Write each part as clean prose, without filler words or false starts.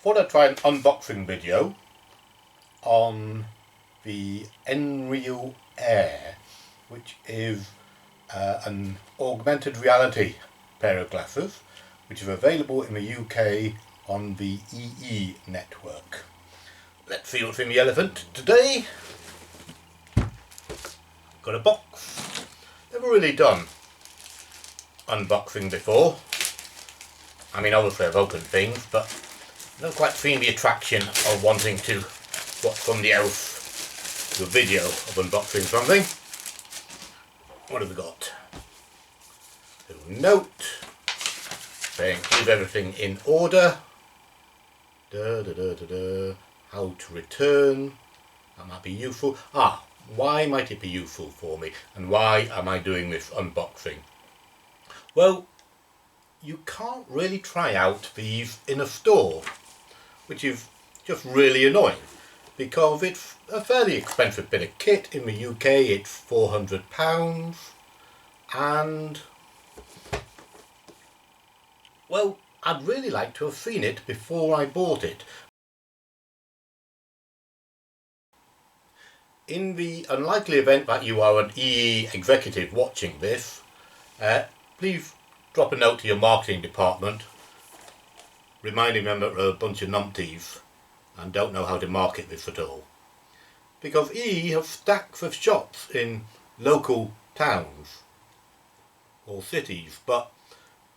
thought I'd try an unboxing video on the Nreal Air, which is an augmented reality pair of glasses which is available in the UK on the EE network. Let's see what's in the elephant today. Got a box. Never really done unboxing before. I mean, obviously I've opened things, but I've not quite seen the attraction of wanting to watch somebody else do a video of unboxing something. What have we got? A little note saying keep everything in order. How to return. That might be useful. Why might it be useful for me? And why am I doing this unboxing? Well, you can't really try out these in a store, which is just really annoying, because it's a fairly expensive bit of kit. In the UK it's £400, and well, I'd really like to have seen it before I bought it. In the unlikely event that you are an EE executive watching this, please drop a note to your marketing department reminding them that they're a bunch of numpties and don't know how to market this at all. Because EE have stacks of shops in local towns or cities, but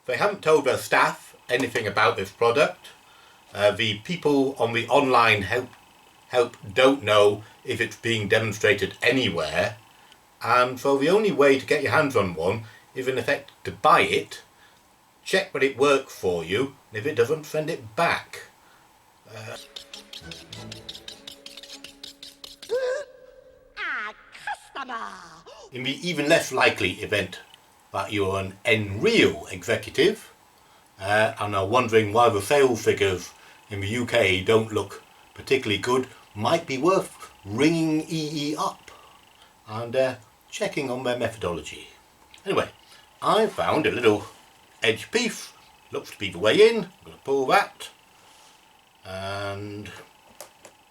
they haven't told their staff anything about this product. The people on the online help don't know if it's being demonstrated anywhere, and so the only way to get your hands on one is in effect to buy it, check that it works for you, and if it doesn't, send it back. In the even less likely event that you're an Nreal executive and are wondering why the sales figures in the UK don't look particularly good, might be worth ringing EE up and checking on their methodology. Anyway, I found a little edge piece. Looks to be the way in. I'm going to pull that, and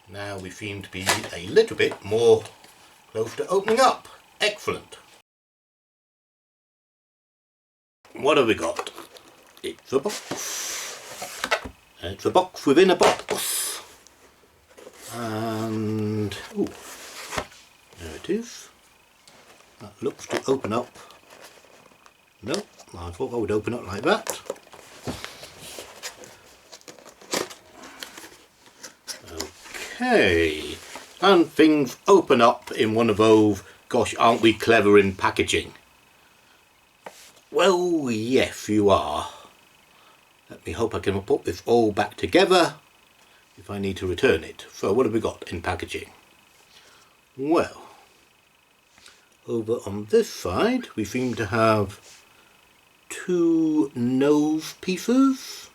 now we seem to be a little bit more close to opening up. Excellent. What have we got? It's a box. It's a box within a box. And ooh, there it is. That looks to open up. No, I thought I would open up like that. Okay, and things open up in one of those, gosh, aren't we clever in packaging? Well, yes, you are. Let me hope I can put this all back together if I need to return it. So what have we got in packaging? Well, over on this side we seem to have two nose pieces.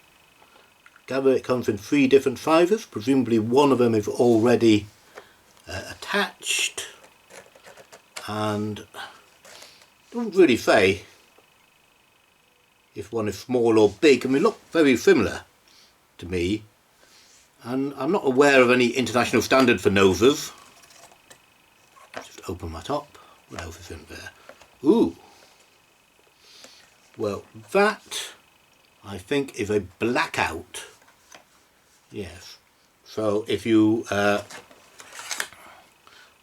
Gather it comes in 3 different sizes. Presumably one of them is already attached, and doesn't really say if one is small or big, and they look very similar to me, and I'm not aware of any international standard for noses. Just open that up. What else is in there? Ooh, well, that I think is a blackout. Yes, so if you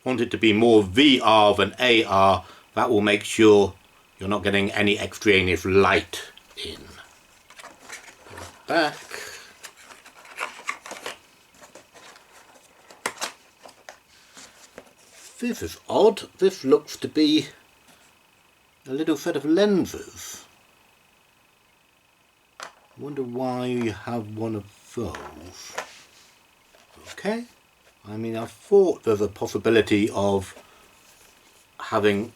want it to be more VR than AR, that will make sure you're not getting any extraneous light in. Back. This is odd. This looks to be a little set of lenses. I wonder why you have one of those. Okay. I mean, I thought there's a possibility of having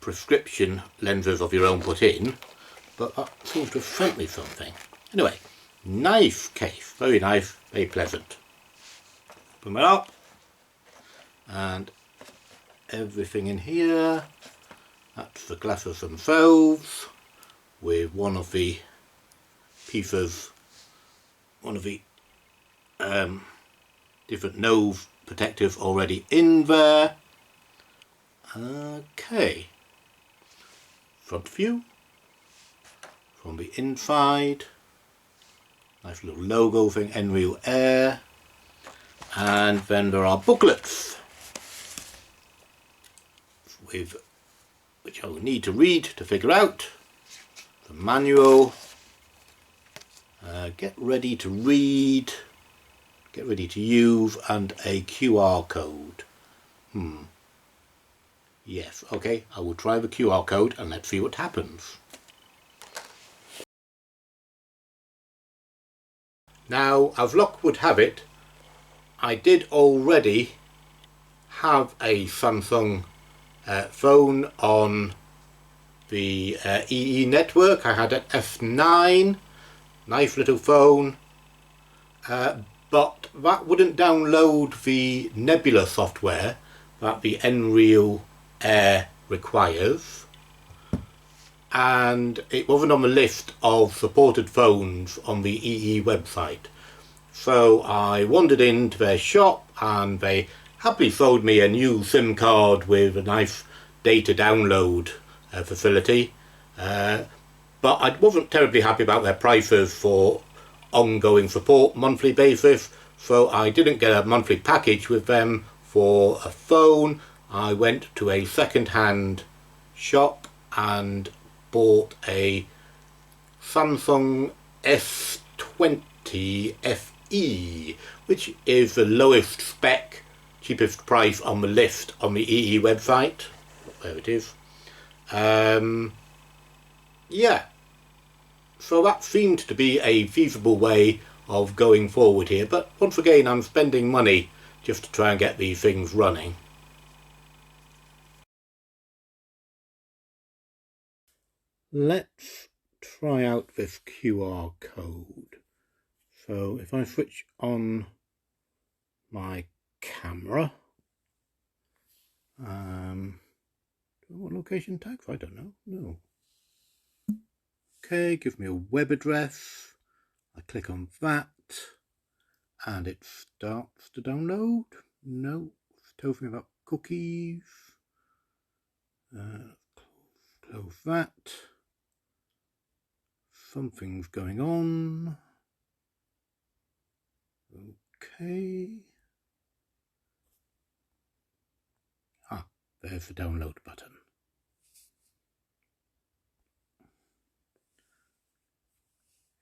prescription lenses of your own put in, but that seems to have sent me something. Anyway, nice case. Very nice, very pleasant. Open it up, and everything in here. That's the glasses themselves, with one of the pieces, one of the different nose protectors already in there. Okay, front view from the inside, nice little logo thing, Nreal Air, and then there are booklets with which I will need to read to figure out the manual. Get ready to read, get ready to use, and a QR code. Yes, okay, I will try the QR code and let's see what happens. Now, as luck would have it, I did already have a Samsung phone on the EE network. I had an F9, nice little phone, but that wouldn't download the Nebula software that the Nreal Air requires, and it wasn't on the list of supported phones on the EE website. So I wandered into their shop and they happily sold me a new SIM card with a nice data download facility, but I wasn't terribly happy about their prices for ongoing support monthly basis, so I didn't get a monthly package with them for a phone. I went to a second-hand shop and bought a Samsung S20 FE, which is the lowest spec, cheapest price on the list on the EE website. There it is. Yeah, so that seemed to be a feasible way of going forward here, but once again I'm spending money just to try and get these things running. Let's try out this QR code. So if I switch on my camera, what location tags? I don't know. No. Okay, give me a web address. I click on that and it starts to download. No, it's tells me about cookies. Close that. Something's going on. Okay. Ah, there's the download button.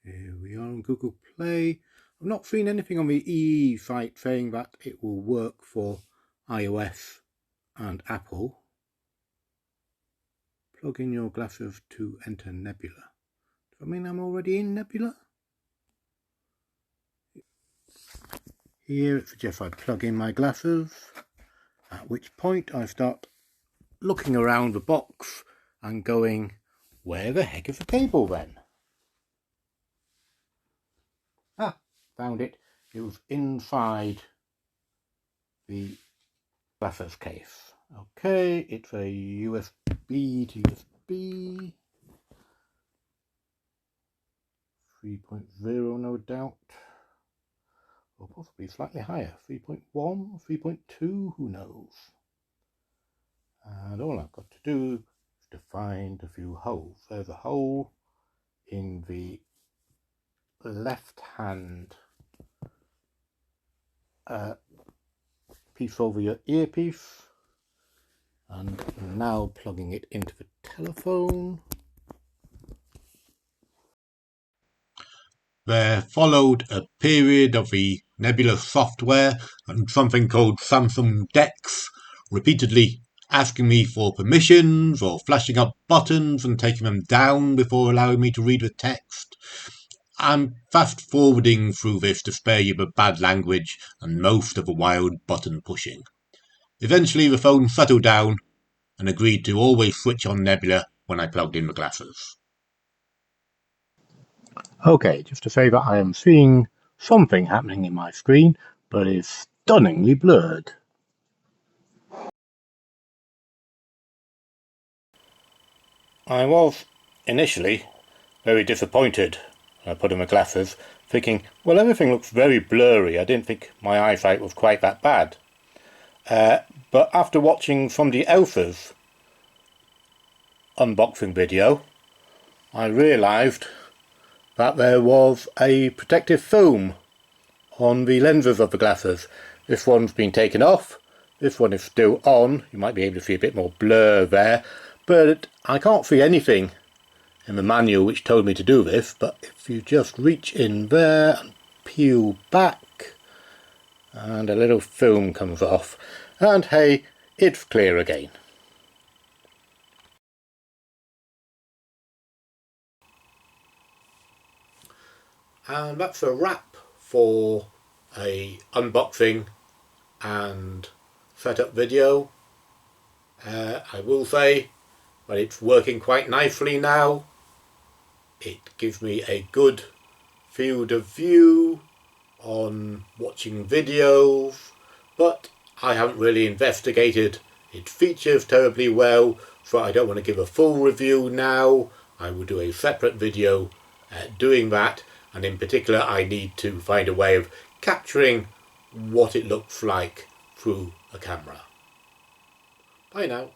Here we are on Google Play. I've not seen anything on the EE site saying that it will work for iOS and Apple. Plug in your glasses to enter Nebula. Does that mean I'm already in Nebula? Here it suggests I plug in my glasses, at which point I start looking around the box and going, where the heck is the cable then? Ah, found it. It was inside the glasses case. Okay, it's a USB to USB 3.0, no doubt, or possibly slightly higher, 3.1, 3.2, who knows. And all I've got to do is to find a few holes. There's a hole in the left hand piece over your earpiece, and now plugging it into the telephone. There followed a period of the Nebula software and something called Samsung DeX repeatedly asking me for permissions or flashing up buttons and taking them down before allowing me to read the text. I'm fast forwarding through this to spare you the bad language and most of the wild button pushing. Eventually the phone settled down and agreed to always switch on Nebula when I plugged in the glasses. Okay, just to say that I am seeing something happening in my screen, but it's stunningly blurred. I was initially very disappointed when I put on my glasses thinking, well, everything looks very blurry. I didn't think my eyesight was quite that bad. But after watching somebody else's unboxing video, I realised that there was a protective film on the lenses of the glasses. This one's been taken off, this one is still on. You might be able to see a bit more blur there, but I can't see anything in the manual which told me to do this. But if you just reach in there and peel back, and a little film comes off, and hey, it's clear again. And that's a wrap for a unboxing and setup video. I will say that it's working quite nicely now. It gives me a good field of view on watching videos, but I haven't really investigated its features terribly well, so I don't want to give a full review now. I will do a separate video doing that, and in particular I need to find a way of capturing what it looks like through a camera. Bye now.